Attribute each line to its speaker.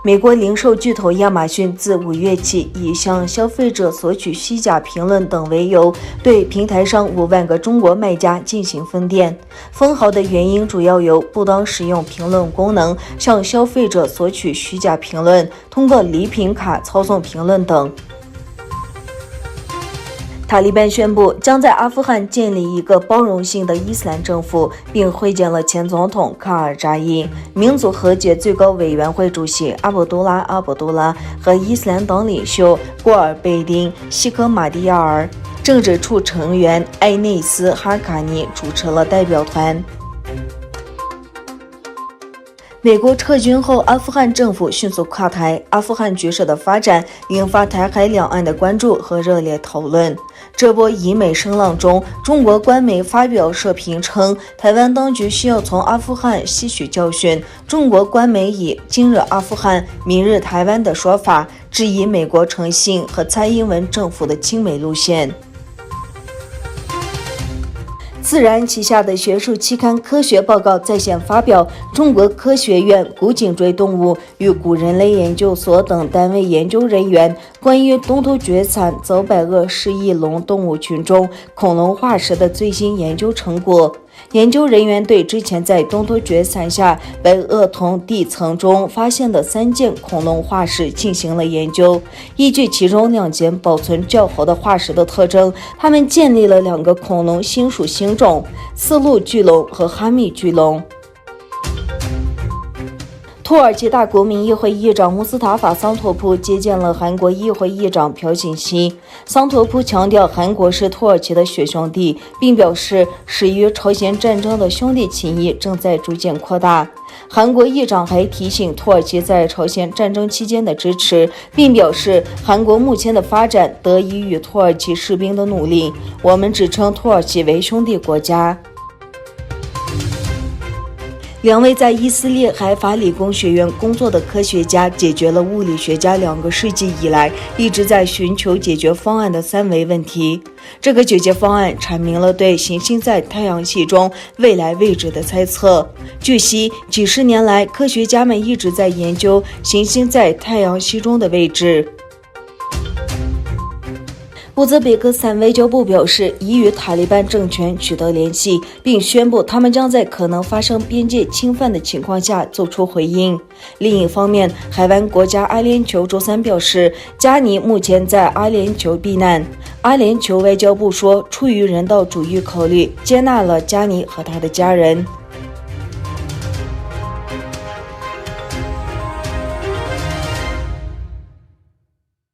Speaker 1: 美国零售巨头亚马逊自5月起以向消费者索取虚假评论等为由，对平台上5万个中国卖家进行封店。封号的原因主要有不当使用评论功能、向消费者索取虚假评论、通过礼品卡操纵评论等。塔利班宣布将在阿富汗建立一个包容性的伊斯兰政府，并会见了前总统卡尔扎伊、民族和解最高委员会主席阿卜杜拉和伊斯兰党领袖郭尔贝丁、西科马蒂亚尔。政治处成员埃内斯哈卡尼主持了代表团。美国撤军后，阿富汗政府迅速垮台，阿富汗局势的发展引发台海两岸的关注和热烈讨论。这波以美声浪中，中国官媒发表社评称，台湾当局需要从阿富汗吸取教训。中国官媒以今日阿富汗，明日台湾的说法，质疑美国诚信和蔡英文政府的亲美路线。自然旗下的学术期刊科学报告在线发表，中国科学院古颈椎动物与古人类研究所等单位研究人员关于东突厥惨早白垩适翼龙动物群中恐龙化石的最新研究成果。研究人员对之前在东突厥伞下白垩僮地层中发现的3件恐龙化石进行了研究，依据其中2件保存较好的化石的特征，他们建立了2个恐龙新属新种——丝路巨龙和哈密巨龙。土耳其大国民议会议长穆斯塔法·桑托普接见了韩国议会议长朴槿熙。桑托普强调韩国是土耳其的血兄弟，并表示始于朝鲜战争的兄弟情谊正在逐渐扩大。韩国议长还提醒土耳其在朝鲜战争期间的支持，并表示韩国目前的发展得益于土耳其士兵的努力，我们只称土耳其为兄弟国家。2位在以色列海法理工学院工作的科学家解决了物理学家2个世纪以来一直在寻求解决方案的3维问题。这个解决方案阐明了对行星在太阳系中未来位置的猜测。据悉，几十年来，科学家们一直在研究行星在太阳系中的位置。乌兹别克斯坦外交部表示，已与塔利班政权取得联系，并宣布他们将在可能发生边界侵犯的情况下做出回应。另一方面，海湾国家阿联酋周三表示，加尼目前在阿联酋避难。阿联酋外交部说，出于人道主义考虑，接纳了加尼和他的家人。